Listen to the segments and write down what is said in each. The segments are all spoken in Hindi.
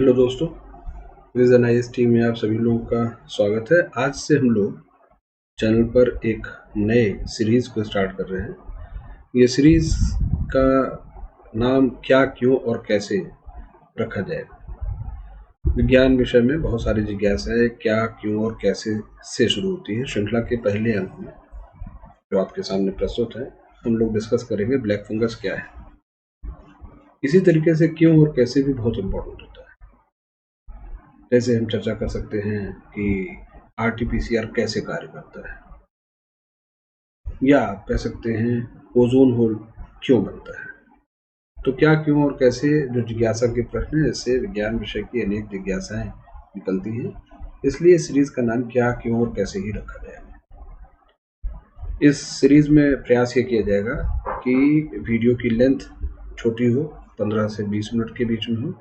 हेलो दोस्तों, विजन IST में आप सभी लोगों का स्वागत है। आज से हम लोग चैनल पर एक नए सीरीज़ को स्टार्ट कर रहे हैं। ये सीरीज़ का नाम क्या, क्यों और कैसे रखा जाए। विज्ञान विषय में बहुत सारी जिज्ञासाएं क्या, क्यों और कैसे से शुरू होती है। श्रृंखला के पहले अंक में जो आपके सामने प्रस्तुत है, हम लोग डिस्कस करेंगे ब्लैक फंगस क्या है। इसी तरीके से क्यों और कैसे भी बहुत इम्पोर्टेंट होता है। जैसे हम चर्चा कर सकते हैं कि RT-PCR कैसे कार्य करता है, या आप कह सकते हैं ओजोन होल क्यों बनता है। तो क्या, क्यों और कैसे जो जिज्ञासा के प्रश्न है, इससे विज्ञान विषय की अनेक जिज्ञासाएं निकलती हैं। इसलिए सीरीज का नाम क्या, क्यों और कैसे ही रखा जाएगा। इस सीरीज में प्रयास ये किया जाएगा कि वीडियो की लेंथ छोटी हो, 15 से 20 मिनट के बीच में हो,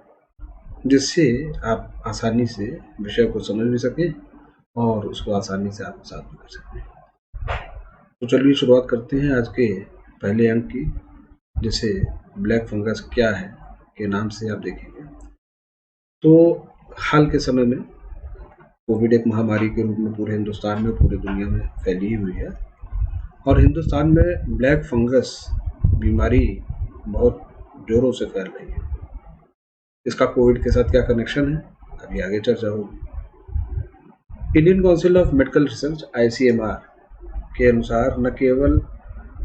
जिससे आप आसानी से विषय को समझ भी सकें और उसको आसानी से आत्मसात भी कर सकें। तो चलिए शुरुआत करते हैं आज के पहले अंक की, जिसे ब्लैक फंगस क्या है के नाम से आप देखेंगे। तो हाल के समय में कोविड एक महामारी के रूप में पूरे हिंदुस्तान में, पूरी दुनिया में फैली हुई है, और हिंदुस्तान में ब्लैक फंगस बीमारी बहुत जोरों से फैल रही है। इसका कोविड के साथ क्या कनेक्शन है, अभी आगे चर्चा होगी। Indian council of medical research ICMR के अनुसार न केवल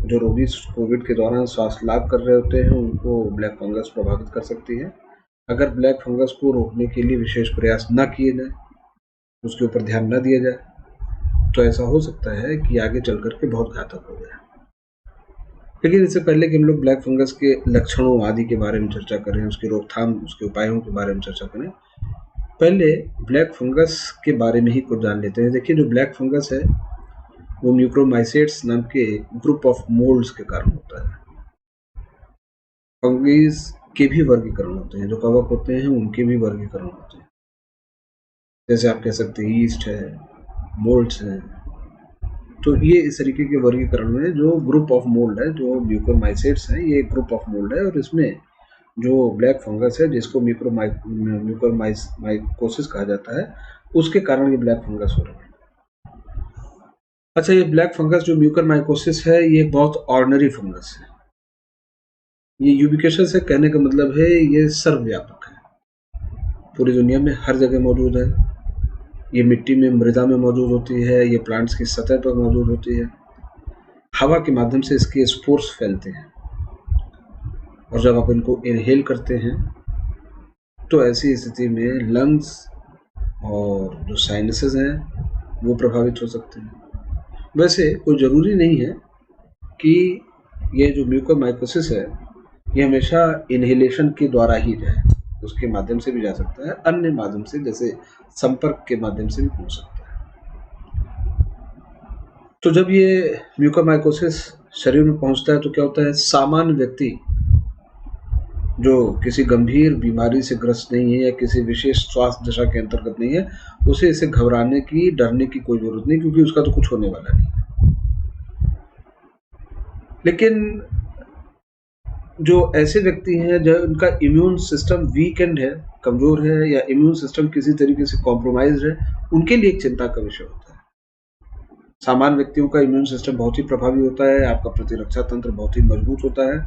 जो रोगी कोविड के दौरान श्वास लाभ कर रहे होते हैं उनको ब्लैक फंगस प्रभावित कर सकती है। अगर ब्लैक फंगस को रोकने के लिए विशेष प्रयास न किए जाए, उसके ऊपर ध्यान न दिया जाए, तो ऐसा हो सकता है कि आगे चल करके बहुत घातक हो जाए। लेकिन इससे पहले कि हम लोग ब्लैक फंगस के लक्षणों आदि के बारे में चर्चा करें, उसकी रोकथाम, उसके उपायों के बारे में चर्चा करें, पहले ब्लैक फंगस के बारे में ही कुछ जान लेते हैं। देखिए, जो ब्लैक फंगस है वो म्यूकोरमाइसेट्स नाम के ग्रुप ऑफ मोल्ड्स के कारण होता है। फंगीज के भी वर्गीकरण होते हैं, जो कवक होते हैं उनके भी वर्गीकरण होते हैं। जैसे आप कह सकते हैं ईस्ट है, मोल्ड्स हैं। तो ये इस तरीके के वर्गीकरण में जो ग्रुप ऑफ मोल्ड है, जो म्यूकोरमाइसेट्स है, ये ग्रुप ऑफ मोल्ड है, और इसमें जो ब्लैक फंगस है जिसको म्यूकोरमाइकोसिस कहा जाता है, उसके कारण ये ब्लैक फंगस हो रहा है। अच्छा, ये ब्लैक फंगस जो म्यूकोरमाइकोसिस है, ये बहुत ऑर्डिनरी फंगस है। ये यूबिकेशन से कहने का मतलब है ये सर्वव्यापक है, पूरी दुनिया में हर जगह मौजूद है। ये मिट्टी में, मृदा में मौजूद होती है, ये प्लांट्स की सतह पर मौजूद होती है। हवा के माध्यम से इसके स्पोर्स फैलते हैं, और जब आप इनको इनहेल करते हैं तो ऐसी स्थिति में लंग्स और जो साइनसेस हैं वो प्रभावित हो सकते हैं। वैसे कोई ज़रूरी नहीं है कि ये जो म्यूकोरमाइकोसिस है ये हमेशा इनहेलेशन के द्वारा ही जाए, उसके माध्यम से भी जा सकता है, अन्य माध्यम से जैसे संपर्क के माध्यम से भी हो सकता है। तो जब ये म्यूकोरमाइकोसिस शरीर में पहुंचता है तो क्या होता है, सामान्य व्यक्ति जो किसी गंभीर बीमारी से ग्रस्त नहीं है या किसी विशेष स्वास्थ्य दशा के अंतर्गत नहीं है, उसे इसे घबराने की, डरने की कोई जरूरत नहीं, क्योंकि उसका तो कुछ होने वाला नहीं। लेकिन जो ऐसे व्यक्ति हैं जो उनका इम्यून सिस्टम वीकेंड है, कमजोर है, या इम्यून सिस्टम किसी तरीके से कॉम्प्रोमाइज है, उनके लिए एक चिंता का विषय होता है। सामान्य व्यक्तियों का इम्यून सिस्टम बहुत ही प्रभावी होता है, आपका प्रतिरक्षा तंत्र बहुत ही मजबूत होता है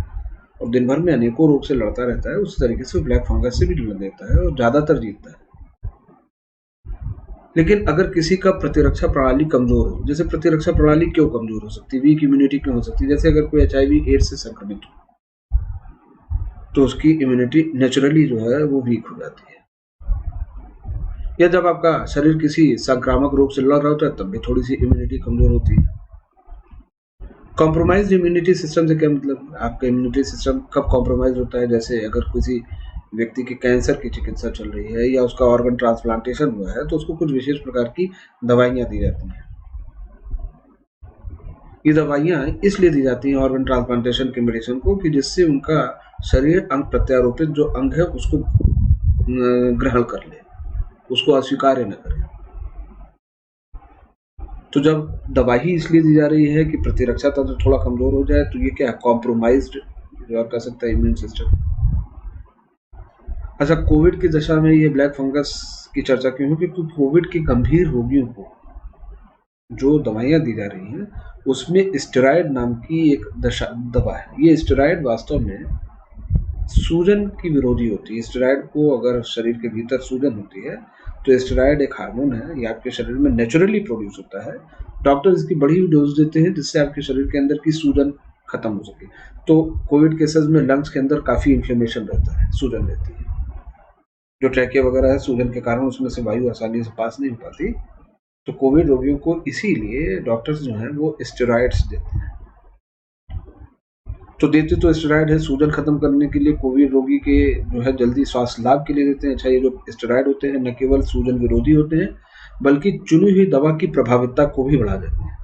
और दिन भर में अनेकों रोग से लड़ता रहता है। उस तरीके से ब्लैक फंगस से भी लड़ देता है और ज्यादातर जीतता है। लेकिन अगर किसी का प्रतिरक्षा प्रणाली कमजोर हो, जैसे प्रतिरक्षा प्रणाली क्यों कमजोर हो सकती है, वीक इम्यूनिटी क्यों हो सकती है, जैसे अगर कोई HIV/AIDS से संक्रमित हो तो उसकी इम्यूनिटी नेचुरली जो है वो वीक हो जाती है, या जब आपका शरीर किसी संक्रामक रोग से लड़ रहा होता है तब भी थोड़ी सी इम्यूनिटी कमजोर होती है। कॉम्प्रोमाइज इम्यूनिटी सिस्टम से क्या मतलब, आपका इम्यूनिटी सिस्टम कब कॉम्प्रोमाइज होता है, जैसे अगर किसी व्यक्ति की कैंसर की चिकित्सा चल रही है या उसका ऑर्गन ट्रांसप्लांटेशन हुआ है तो उसको कुछ विशेष प्रकार की दवाइयां दी जाती हैं। ये दवाइयां इसलिए दी जाती हैं ऑर्गन ट्रांसप्लांटेशन के मेडिसिन को कि जिससे उनका शरीर अंग प्रत्यारोपित जो अंग है उसको ग्रहण कर ले, उसको अस्वीकार्य न करे। तो जब दवाई इसलिए दी जा रही है कि प्रतिरक्षा तंत्र थोड़ा कमजोर हो जाए, तो ये क्या है, कॉम्प्रोमाइज्ड, जो आप कह सकते हैं, इम्यून सिस्टम। अच्छा, कोविड की दशा में ये ब्लैक फंगस की चर्चा क्यों है? क्योंकि कोविड के गंभीर रोगियों को जो दवाइयाँ दी जा रही हैं उसमें स्टेरॉयड नाम की एक दवा है। ये स्टेरॉयड वास्तव में सूजन की विरोधी होती है। स्टेरॉयड को अगर शरीर के भीतर सूजन होती है तो स्टेरॉयड एक हार्मोन है, ये आपके शरीर में नेचुरली प्रोड्यूस होता है। डॉक्टर इसकी बड़ी हुई डोज देते हैं जिससे आपके शरीर के अंदर की सूजन खत्म हो सके। तो कोविड केसेस में लंग्स के अंदर काफ़ी इन्फ्लेमेशन रहता है, सूजन रहती है। जो ट्रैकिया वगैरह है, सूजन के कारण उसमें से वायु आसानी से पास नहीं हो पाती। तो कोविड रोगियों को इसीलिए डॉक्टर्स जो हैं वो स्टेरॉइड्स देते हैं। तो देते तो स्टेरॉइड है सूजन खत्म करने के लिए, कोविड रोगी के जो है जल्दी स्वास्थ्य लाभ के लिए देते हैं। अच्छा, ये जो स्टेरॉइड होते हैं न केवल सूजन विरोधी होते हैं बल्कि चुनी हुई दवा की प्रभाविता को भी बढ़ा देते हैं।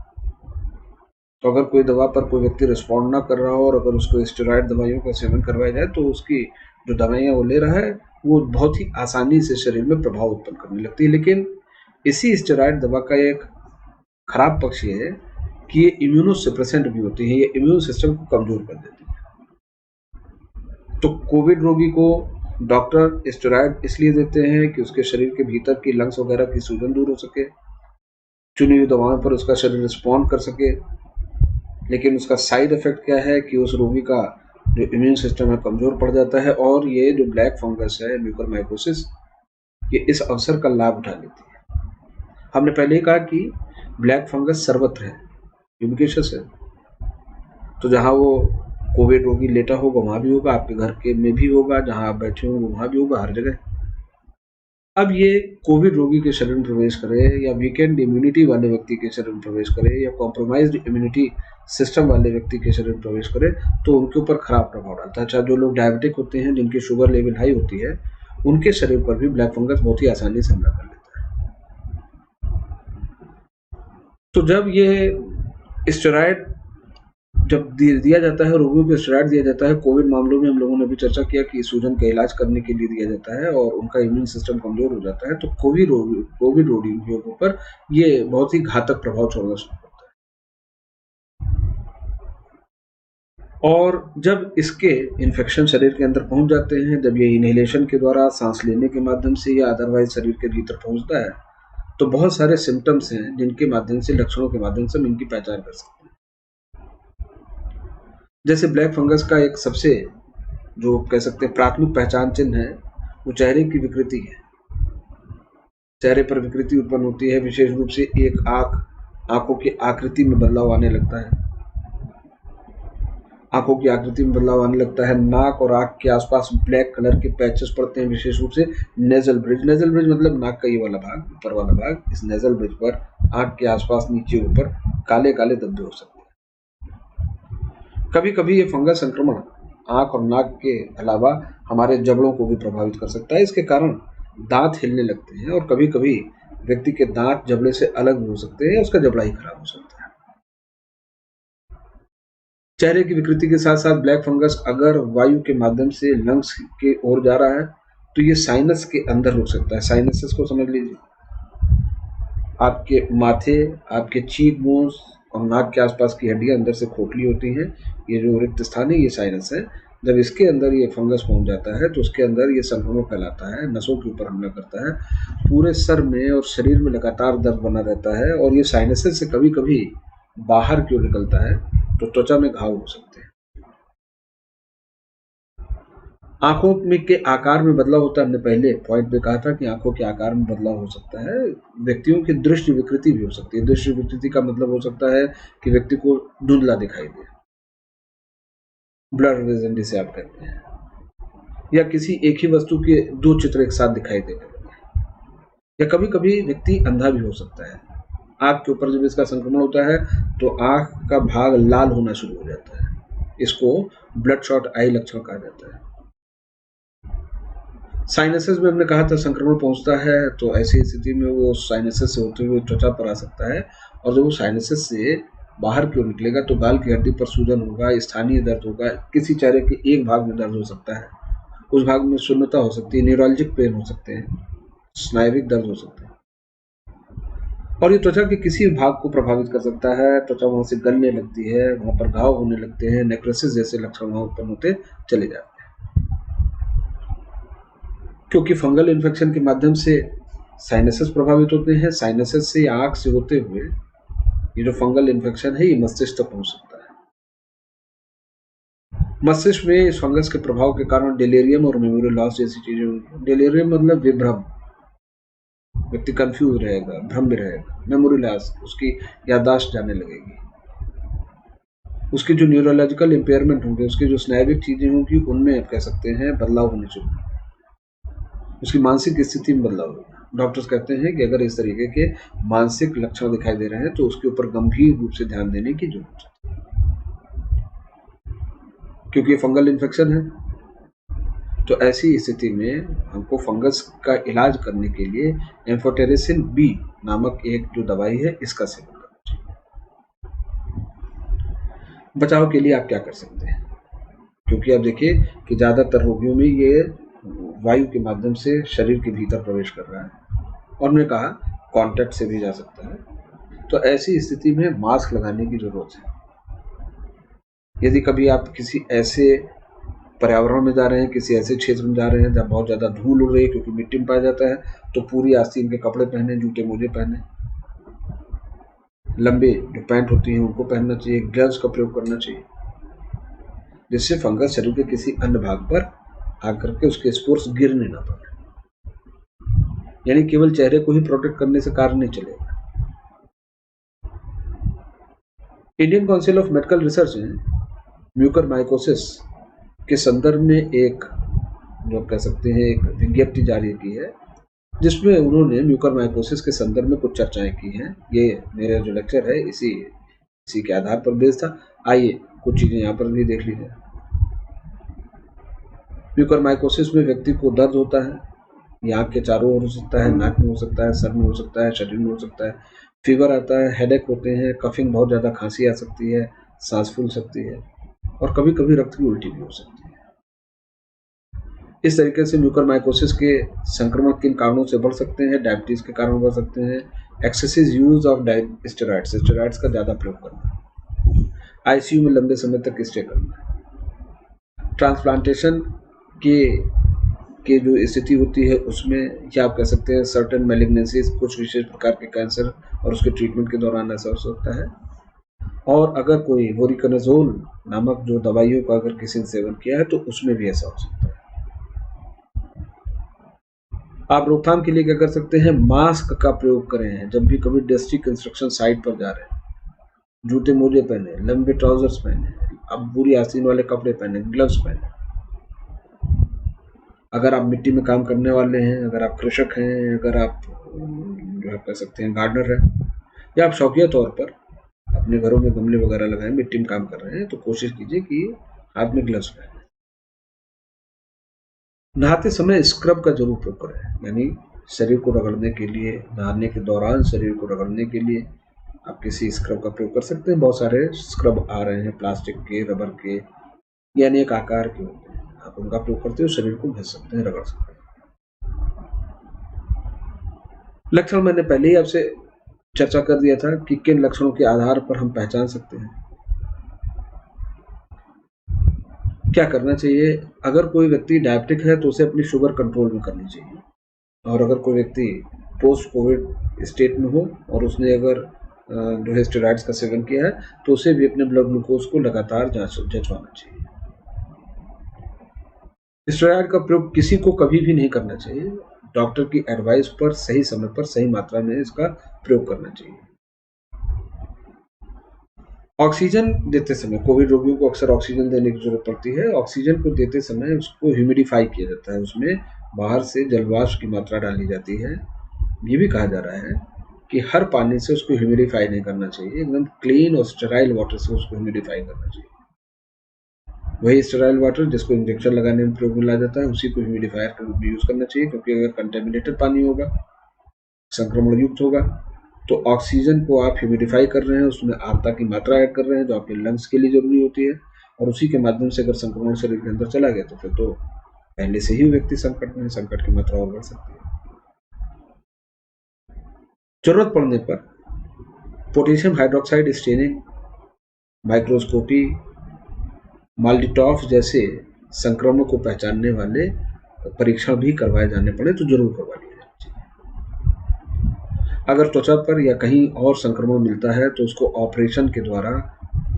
तो अगर कोई दवा पर कोई व्यक्ति रिस्पॉन्ड ना कर रहा हो और अगर उसको स्टेरॉइड दवाइयों का सेवन करवाया जाए तो उसकी जो दवाइयाँ वो ले रहा है वो बहुत ही आसानी से शरीर में प्रभाव उत्पन्न करने लगती है। लेकिन इसी स्टेरॉइड दवा का एक खराब पक्ष ये है कि ये इम्यूनोसप्रेसेंट भी होती है, ये इम्यून सिस्टम को कमजोर कर देती है। तो कोविड रोगी को डॉक्टर स्टेरॉइड इसलिए देते हैं कि उसके शरीर के भीतर की लंग्स वगैरह की सूजन दूर हो सके, चुनी हुई दवाओं पर उसका शरीर रिस्पॉन्ड कर सके। लेकिन उसका साइड इफेक्ट क्या है कि उस रोगी का जो इम्यून सिस्टम है कमजोर पड़ जाता है और ये जो ब्लैक फंगस है म्यूकरमाइकोसिस, ये इस अवसर का लाभ उठा लेती है। हमने पहले ही कहा कि ब्लैक फंगस सर्वत्र है, यूबिक्विटस है। तो जहाँ वो कोविड रोगी लेटा होगा वहाँ भी होगा, आपके घर के में भी होगा, जहाँ आप बैठे होंगे वहाँ भी होगा, हर जगह। अब ये कोविड रोगी के शरीर में प्रवेश करे या वीकेंड इम्यूनिटी वाले व्यक्ति के शरीर में प्रवेश करे या कॉम्प्रोमाइज्ड इम्यूनिटी सिस्टम वाले व्यक्ति के शरीर में प्रवेश करे तो उनके ऊपर खराब प्रभाव डालता है। अच्छा, जो लोग डायबिटिक होते हैं, जिनकी शुगर लेवल हाई होती है, उनके शरीर पर भी ब्लैक फंगस बहुत ही आसानी से हमला कर लेता है। तो जब ये स्टेरॉइड जब दिया जाता है, रोगियों को स्टेरॉइड दिया जाता है, कोविड मामलों में हम लोगों ने भी चर्चा किया कि सूजन का इलाज करने के लिए दिया जाता है और उनका इम्यून सिस्टम कमजोर हो जाता है, तो कोविड रोगियों पर ये बहुत ही घातक प्रभाव छोड़ना शुरू करता है। और जब इसके इन्फेक्शन शरीर के अंदर पहुंच जाते हैं, जब ये इनहेलेशन के द्वारा सांस लेने के माध्यम से या अदरवाइज शरीर के भीतर पहुंचता है, तो बहुत सारे सिम्टम्स हैं जिनके माध्यम से, लक्षणों के माध्यम से हम इनकी पहचान कर सकते हैं। जैसे ब्लैक फंगस का एक सबसे जो कह सकते हैं प्राथमिक पहचान चिन्ह है वो चेहरे की विकृति है। चेहरे पर विकृति उत्पन्न होती है, विशेष रूप से एक आंखों की आकृति में बदलाव आने लगता है। आंखों की आकृति में बदलाव आने लगता है। नाक और आंख के आसपास ब्लैक कलर के पैचेस पड़ते हैं, विशेष रूप से नेजल ब्रिज। नेजल ब्रिज मतलब नाक का ये वाला भाग, ऊपर वाला भाग। इस नेजल ब्रिज पर आंख के आसपास नीचे ऊपर काले काले धब्बे हो सकते हैं। कभी कभी ये फंगस संक्रमण आंख और नाक के अलावा हमारे जबड़ों को भी प्रभावित कर सकता है। इसके कारण दांत हिलने लगते हैं और कभी कभी व्यक्ति के दांत जबड़े से अलग भी हो सकते हैं या उसका जबड़ा ही खराब हो सकता है। चेहरे की विकृति के साथ साथ ब्लैक फंगस अगर वायु के माध्यम से लंग्स के ओर जा रहा है तो ये साइनस के अंदर रुक सकता है। साइनसेस को समझ लीजिए, आपके माथे, आपके चीक बोन्स और नाक के आसपास की हड्डियां अंदर से खोखली होती हैं। ये जो रिक्त स्थान है ये साइनस है। जब इसके अंदर ये फंगस पहुंच जाता है तो उसके अंदर ये संक्रमण फैलाता है, नसों के ऊपर हमला करता है, पूरे सर में और शरीर में लगातार दर्द बना रहता है और ये साइनसेस से कभी कभी बाहर क्यों निकलता है तो त्वचा में घाव हो सकते हैं। आंखों में के आकार में बदलाव होता है। हमने पहले पॉइंट पे कहा था कि आंखों के आकार में बदलाव हो सकता है। व्यक्तियों की दृष्टि विकृति भी हो सकती है। दृष्टि विकृति का मतलब हो सकता है कि व्यक्ति को धुंधला दिखाई दे, ब्लर विजन जिसे आप कहते हैं, या किसी एक ही वस्तु के दो चित्र एक साथ दिखाई देने लगे, या कभी कभी व्यक्ति अंधा भी हो सकता है। आंख के ऊपर जब इसका संक्रमण होता है तो आंख का भाग लाल होना शुरू हो जाता है। इसको ब्लड शॉट आई लक्षण कहा जाता है। साइनसेस में हमने कहा था संक्रमण पहुंचता है तो ऐसी स्थिति में वो साइनसेस से होते हुए त्वचा पर आ सकता है और जब वो साइनसेस से बाहर क्यों निकलेगा तो गाल की हड्डी पर सूजन होगा, स्थानीय दर्द होगा, किसी चेहरे के एक भाग में दर्द हो सकता है, उस भाग में शून्यता हो सकती है, न्यूरोलजिक पेन हो सकते हैं, स्नायुविक दर्द हो सकते हैं और ये त्वचा के किसी भी भाग को प्रभावित कर सकता है। त्वचा वहां से गलने लगती है, वहां पर घाव होने लगते हैं, नेक्रोसिस जैसे लक्षण वहां उत्पन्न होते चले जाते हैं। क्योंकि फंगल इन्फेक्शन के माध्यम से साइनसेस प्रभावित होते हैं। साइनसेस से आंख से होते हुए ये जो फंगल इन्फेक्शन है ये मस्तिष्क तक पहुंच सकता है। मस्तिष्क में इस फंगस के प्रभाव के कारण डिलीरियम और मेमोरी लॉस जैसी चीजें होंगी। डिलीरियम मतलब विभ्रम, व्यक्ति कंफ्यूज रहेगा, भ्रम में रहेगा। मेमोरी लॉस, उसकी याददाश्त जाने लगेगी। उसकी जो न्यूरोलॉजिकल इंपेयरमेंट होंगे, उसकी जो स्नायुविक चीजें होंगी, उनमें आप कह सकते हैं बदलाव होने चाहिए। उसकी मानसिक स्थिति में बदलाव होगा। डॉक्टर्स कहते हैं कि अगर इस तरीके के मानसिक लक्षण दिखाई दे रहे हैं तो उसके ऊपर गंभीर रूप से ध्यान देने की जरूरत है, क्योंकि ये फंगल इन्फेक्शन है। तो ऐसी स्थिति में हमको फंगस का इलाज करने के लिए एम्फोटेरिसिन बी नामक एक जो दवाई है इसका सेवन करना चाहिए। बचाव के लिए आप क्या कर सकते हैं, क्योंकि आप देखिए कि ज़्यादातर रोगियों में ये वायु के माध्यम से शरीर के भीतर प्रवेश कर रहा है, और मैंने कहा कॉन्टैक्ट से भी जा सकता है। तो ऐसी स्थिति में मास्क लगाने की जरूरत है। यदि कभी आप किसी ऐसे पर्यावरण में जा रहे हैं, किसी ऐसे क्षेत्र में जा रहे हैं जहाँ बहुत ज़्यादा धूल उड़ रही है, क्योंकि मिट्टी में पाया जाता है, तो पूरी आस्तीन के कपड़े पहने, जूते मोजे पहने, लंबे जो पैंट होती हैं उनको पहनना चाहिए, ग्लव्स का प्रयोग करना चाहिए, जिससे फंगस शरीर के किसी अन्य भाग पर आकर के उसके स्पोर्स गिरने ना पाए। यानी केवल चेहरे को ही प्रोटेक्ट करने से कार्य नहीं चलेगा। Indian council of medical research ने म्यूकरमाइकोसिस के संदर्भ में एक जो कह सकते हैं एक विज्ञप्ति जारी की है, जिसमें उन्होंने म्यूकरमाइकोसिस के संदर्भ में कुछ चर्चाएं की हैं। ये मेरा जो लेक्चर है इसी के आधार पर बेस्ड था। आइए कुछ चीजें यहाँ पर भी देख लीजिए। म्यूकरमाइकोसिस में व्यक्ति को दर्द होता है, ये आँख के चारों ओर हो सकता है, नाक में हो सकता है, सर में हो सकता है, शरीर में हो सकता है। फीवर आता है, हेडेक होते हैं, कफिंग, बहुत ज़्यादा खांसी आ सकती है, सांस फूल सकती है, और कभी कभी रक्त की उल्टी भी हो सकती है। इस तरीके से म्यूकरमाइकोसिस के संक्रमण किन कारणों से बढ़ सकते हैं? डायबिटीज के कारण बढ़ सकते हैं, एक्सेसिव यूज ऑफ स्टेरॉइड्स का ज़्यादा प्रयोग करना, आईसीयू में लंबे समय तक स्टे करना, ट्रांसप्लांटेशन के जो स्थिति होती है उसमें, या आप कह सकते हैं सर्टेन मैलिग्नेंसीज, कुछ विशेष प्रकार के कैंसर और उसके ट्रीटमेंट के दौरान ऐसा हो सकता है। और अगर कोई वोरिकोनाजोल नामक जो दवाइयों का अगर किसी ने सेवन किया है तो उसमें भी ऐसा हो सकता है। आप रोकथाम के लिए क्या कर सकते हैं? मास्क का प्रयोग करें जब भी कभी डस्टी कंस्ट्रक्शन साइट पर जा रहे हैं, जूते मोजे पहने, लंबे ट्राउजर्स पहने, अब पूरी आस्तीन वाले कपड़े पहने, ग्लव्स पहने। अगर आप मिट्टी में काम करने वाले हैं, अगर आप कृषक हैं, अगर आप जो आप कह सकते हैं गार्डनर हैं, या आप शौकिया तौर पर अपने घरों में गमले वगैरह लगाए, मिट्टी में काम कर रहे हैं, तो कोशिश कीजिए कि हाथ में ग्लव्स पहने। नहाते समय स्क्रब का जरूर प्रयोग करें, यानी शरीर को रगड़ने के लिए, नहाने के दौरान शरीर को रगड़ने के लिए आप किसी स्क्रब का प्रयोग कर सकते हैं। बहुत सारे स्क्रब आ रहे हैं, प्लास्टिक के, रबर के, या अनेक आकार के होते हैं, आप उनका प्रयोग करते हुए शरीर को घस सकते हैं, रगड़ सकते हैं। लक्षण मैंने पहले ही आपसे चर्चा कर दिया था कि किन लक्षणों के आधार पर हम पहचान सकते हैं। क्या करना चाहिए? अगर कोई व्यक्ति डायबिटिक है तो उसे अपनी शुगर कंट्रोल में करनी चाहिए, और अगर कोई व्यक्ति पोस्ट कोविड स्टेट में हो और उसने अगर जो है स्टेरॉइड्स का सेवन किया है तो उसे भी अपने ब्लड ग्लूकोज को लगातार जांचवाना चाहिए। स्टेरॉइड का प्रयोग किसी को कभी भी नहीं करना चाहिए। डॉक्टर की एडवाइस पर सही समय पर सही मात्रा में इसका प्रयोग करना चाहिए। ऑक्सीजन देते समय, कोविड रोगियों को अक्सर ऑक्सीजन देने की जरूरत पड़ती है। ऑक्सीजन को देते समय उसको ह्यूमिडिफाई किया जाता है, उसमें बाहर से जलवाष्प की मात्रा डाली जाती है। ये भी कहा जा रहा है कि हर पानी से उसको ह्यूमिडिफाई नहीं करना चाहिए, एकदम क्लीन और स्टेराइल वाटर से उसको ह्यूमिडिफाई करना चाहिए। वही स्टेराइल वाटर जिसको इंजेक्शन लगाने में प्रयोग में लाया जाता है, उसी को ह्यूमिडिफायर के रूप में यूज करना चाहिए, क्योंकि अगर कंटेमिनेटेड पानी होगा, संक्रमण युक्त होगा, तो ऑक्सीजन को आप ह्यूमिडिफाई कर रहे हैं, उसमें आर्द्रता की मात्रा ऐड कर रहे हैं जो आपके लंग्स के लिए जरूरी होती है, और उसी के माध्यम से अगर संक्रमण शरीर के अंदर चला गया तो फिर तो पहले से ही व्यक्ति संकट में है, संकट की मात्रा और बढ़ सकती है। जरूरत पड़ने पर पोटेशियम हाइड्रोक्साइड स्टेनिंग, माइक्रोस्कोपी, माल्डिटॉफ जैसे संक्रमण को पहचानने वाले परीक्षण भी करवाए जाने पड़े तो जरूर करवा लिया जाना चाहिए। अगर त्वचा पर या कहीं और संक्रमण मिलता है तो उसको ऑपरेशन के द्वारा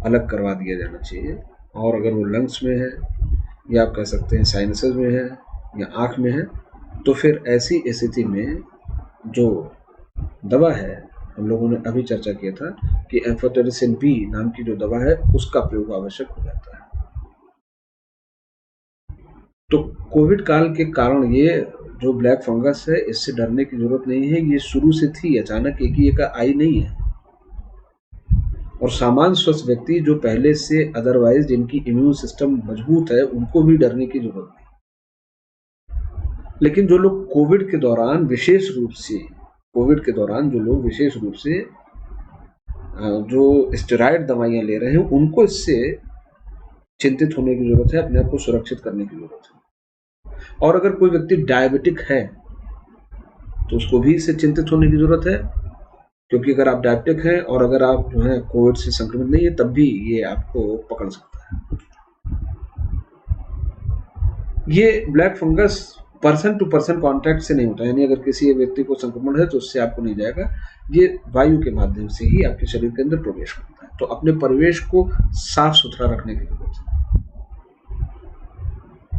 अलग करवा दिया जाना चाहिए। और अगर वो लंग्स में है या आप कह सकते हैं साइनसेस में है या आँख में है, तो फिर ऐसी स्थिति में जो दवा है, हम लोगों ने अभी चर्चा किया था कि एम्फोटेरिसिन बी नाम की जो दवा है उसका प्रयोग आवश्यक हो जाता है। तो कोविड काल के कारण ये जो ब्लैक फंगस है इससे डरने की जरूरत नहीं है, ये शुरू से थी, अचानक एक ही एक आई नहीं है। और सामान्य स्वस्थ व्यक्ति जो पहले से अदरवाइज जिनकी इम्यून सिस्टम मजबूत है उनको भी डरने की जरूरत नहीं। लेकिन जो लोग कोविड के दौरान विशेष रूप से जो स्टेरॉइड दवाइयां ले रहे हैं उनको इससे चिंतित होने की जरूरत है, अपने आप को सुरक्षित करने की जरूरत है। और अगर कोई व्यक्ति डायबिटिक है तो उसको भी इससे चिंतित होने की जरूरत है, क्योंकि अगर आप डायबिटिक हैं और अगर आप जो है कोविड से संक्रमित नहीं है तब भी ये आपको पकड़ सकता है। ये black fungus person to person contact से नहीं होता, यानी अगर किसी व्यक्ति को संक्रमण है तो उससे आपको नहीं जाएगा, ये वायु के माध्यम से ही आपके शरीर के अंदर प्रवेश करता है। तो अपने परिवेश को साफ सुथरा रखने की जरूरत है।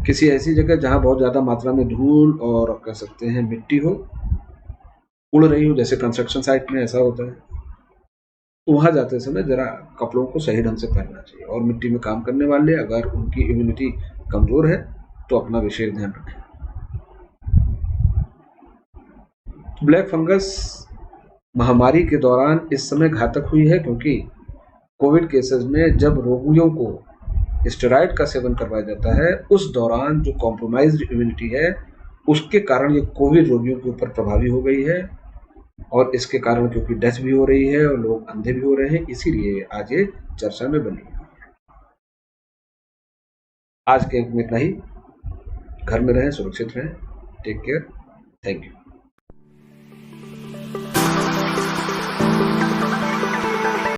किसी ऐसी जगह जहां बहुत ज्यादा मात्रा में धूल और कह सकते हैं मिट्टी हो, उड़ रही हो, जैसे कंस्ट्रक्शन साइट में ऐसा होता है, तो वहां जाते समय जरा कपड़ों को सही ढंग से पहनना चाहिए। और मिट्टी में काम करने वाले अगर उनकी इम्यूनिटी कमजोर है तो अपना विशेष ध्यान रखें। ब्लैक फंगस महामारी के दौरान इस समय घातक हुई है, क्योंकि कोविड केसेस में जब रोगियों को स्टेरॉइड का सेवन करवाया जाता है उस दौरान जो कॉम्प्रोमाइज्ड इम्यूनिटी है उसके कारण ये कोविड रोगियों के ऊपर प्रभावी हो गई है, और इसके कारण क्योंकि डेथ भी हो रही है और लोग अंधे भी हो रहे हैं, इसीलिए आज ये चर्चा में बनी है। आज के में इतना ही। घर में रहें, सुरक्षित रहें। Take care. Thank you.